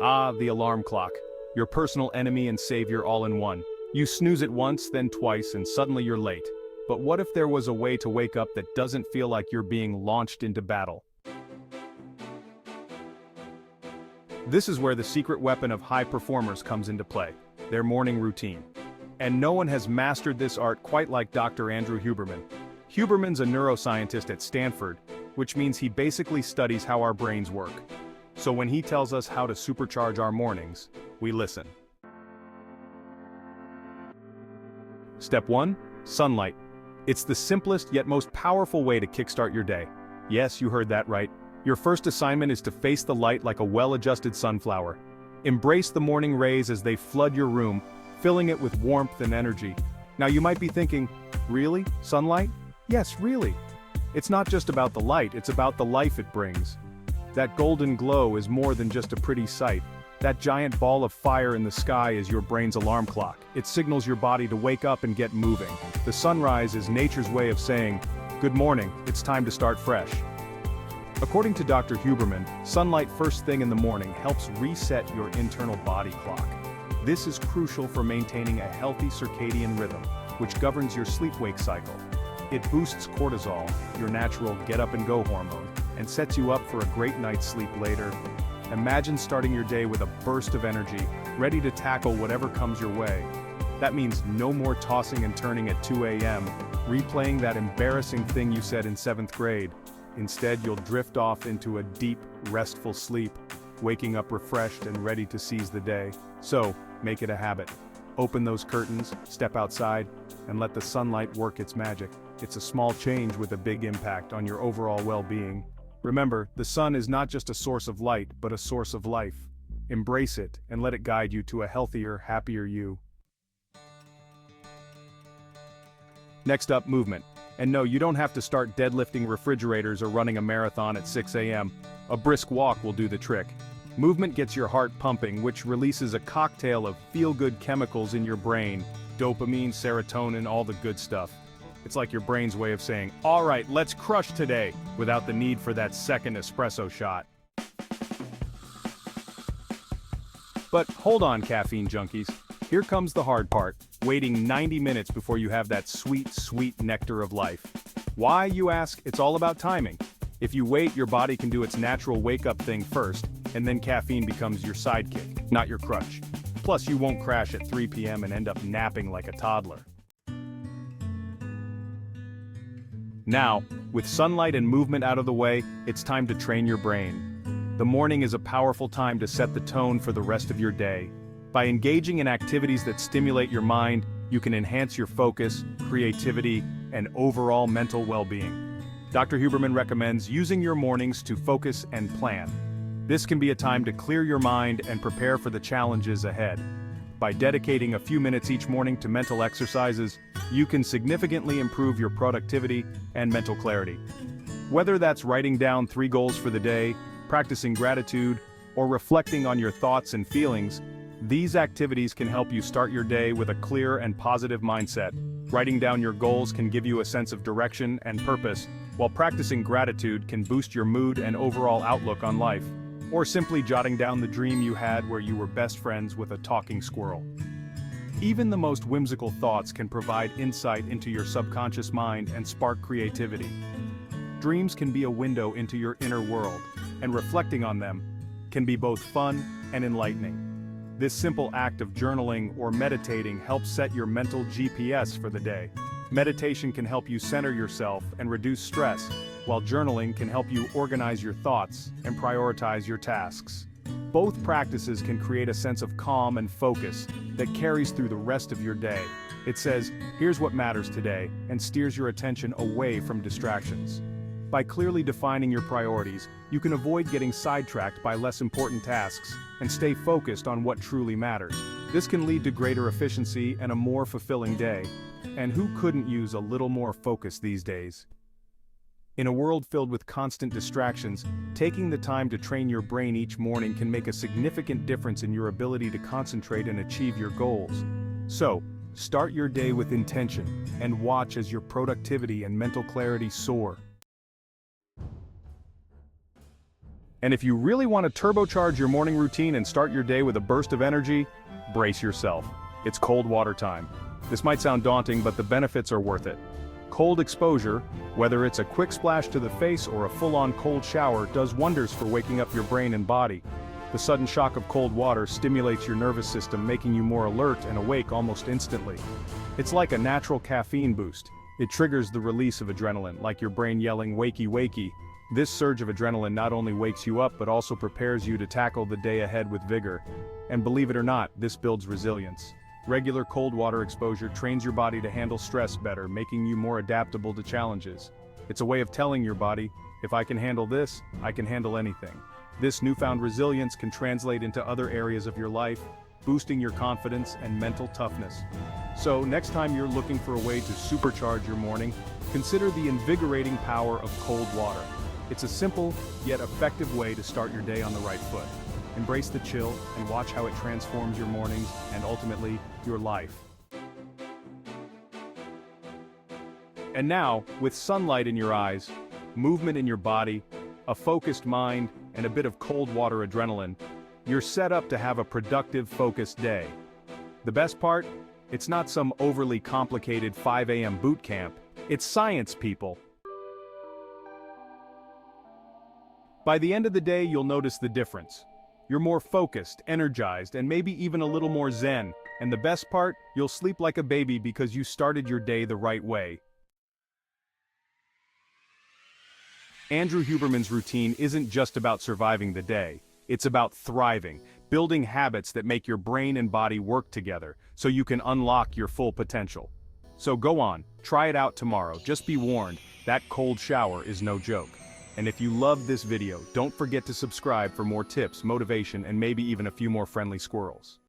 Ah, the alarm clock. Your personal enemy and savior all in one. You snooze it once, then twice, and suddenly you're late. But what if there was a way to wake up that doesn't feel like you're being launched into battle? This is where the secret weapon of high performers comes into play, their morning routine. And no one has mastered this art quite like Dr. Andrew Huberman. Huberman's a neuroscientist at Stanford, which means he basically studies how our brains work. So when he tells us how to supercharge our mornings, we listen. Step 1. Sunlight. It's the simplest yet most powerful way to kickstart your day. Yes, you heard that right. Your first assignment is to face the light like a well-adjusted sunflower. Embrace the morning rays as they flood your room, filling it with warmth and energy. Now you might be thinking, really? Sunlight? Yes, really. It's not just about the light, it's about the life it brings. That golden glow is more than just a pretty sight. That giant ball of fire in the sky is your brain's alarm clock. It signals your body to wake up and get moving. The sunrise is nature's way of saying, good morning, it's time to start fresh. According to Dr. Huberman, sunlight first thing in the morning helps reset your internal body clock. This is crucial for maintaining a healthy circadian rhythm, which governs your sleep-wake cycle. It boosts cortisol, your natural get-up-and-go hormone, and sets you up for a great night's sleep later. Imagine starting your day with a burst of energy, ready to tackle whatever comes your way. That means no more tossing and turning at 2 a.m., replaying that embarrassing thing you said in 7th grade. Instead, you'll drift off into a deep, restful sleep, waking up refreshed and ready to seize the day. So, make it a habit. Open those curtains, step outside, and let the sunlight work its magic. It's a small change with a big impact on your overall well-being. Remember, the sun is not just a source of light, but a source of life. Embrace it, and let it guide you to a healthier, happier you. Next up, movement. And no, you don't have to start deadlifting refrigerators or running a marathon at 6 a.m. A brisk walk will do the trick. Movement gets your heart pumping, which releases a cocktail of feel-good chemicals in your brain, dopamine, serotonin, all the good stuff. It's like your brain's way of saying, all right, let's crush today, without the need for that second espresso shot. But hold on, caffeine junkies. Here comes the hard part, waiting 90 minutes before you have that sweet, sweet nectar of life. Why, you ask? It's all about timing. If you wait, your body can do its natural wake-up thing first, and then caffeine becomes your sidekick, not your crutch. Plus, you won't crash at 3 p.m. and end up napping like a toddler. Now, with sunlight and movement out of the way, it's time to train your brain. The morning is a powerful time to set the tone for the rest of your day. By engaging in activities that stimulate your mind, you can enhance your focus, creativity, and overall mental well-being. Dr. Huberman recommends using your mornings to focus and plan. This can be a time to clear your mind and prepare for the challenges ahead. By dedicating a few minutes each morning to mental exercises, you can significantly improve your productivity and mental clarity. Whether that's writing down 3 goals for the day, practicing gratitude, or reflecting on your thoughts and feelings, these activities can help you start your day with a clear and positive mindset. Writing down your goals can give you a sense of direction and purpose, while practicing gratitude can boost your mood and overall outlook on life. Or simply jotting down the dream you had where you were best friends with a talking squirrel. Even the most whimsical thoughts can provide insight into your subconscious mind and spark creativity. Dreams can be a window into your inner world, and reflecting on them can be both fun and enlightening. This simple act of journaling or meditating helps set your mental GPS for the day. Meditation can help you center yourself and reduce stress, while journaling can help you organize your thoughts and prioritize your tasks. Both practices can create a sense of calm and focus that carries through the rest of your day. It says, here's what matters today, and steers your attention away from distractions. By clearly defining your priorities, you can avoid getting sidetracked by less important tasks and stay focused on what truly matters. This can lead to greater efficiency and a more fulfilling day. And who couldn't use a little more focus these days? In a world filled with constant distractions, taking the time to train your brain each morning can make a significant difference in your ability to concentrate and achieve your goals. So, start your day with intention, and watch as your productivity and mental clarity soar. And if you really want to turbocharge your morning routine and start your day with a burst of energy, brace yourself. It's cold water time. This might sound daunting, but the benefits are worth it. Cold exposure, whether it's a quick splash to the face or a full-on cold shower, does wonders for waking up your brain and body. The sudden shock of cold water stimulates your nervous system, making you more alert and awake almost instantly. It's like a natural caffeine boost. It triggers the release of adrenaline, like your brain yelling, "Wakey, wakey." This surge of adrenaline not only wakes you up but also prepares you to tackle the day ahead with vigor. And believe it or not, this builds resilience. Regular cold water exposure trains your body to handle stress better, making you more adaptable to challenges. It's a way of telling your body, if I can handle this, I can handle anything. This newfound resilience can translate into other areas of your life, boosting your confidence and mental toughness. So, next time you're looking for a way to supercharge your morning, consider the invigorating power of cold water. It's a simple, yet effective way to start your day on the right foot. Embrace the chill and watch how it transforms your mornings and ultimately, your life. And now, with sunlight in your eyes, movement in your body, a focused mind, and a bit of cold water adrenaline, you're set up to have a productive, focused day. The best part? It's not some overly complicated 5 a.m. boot camp. It's science, people. By the end of the day, you'll notice the difference. You're more focused, energized, and maybe even a little more zen. And the best part? You'll sleep like a baby because you started your day the right way. Andrew Huberman's routine isn't just about surviving the day. It's about thriving, building habits that make your brain and body work together, so you can unlock your full potential. So go on, try it out tomorrow. Just be warned, that cold shower is no joke. And if you loved this video, don't forget to subscribe for more tips, motivation, and maybe even a few more friendly squirrels.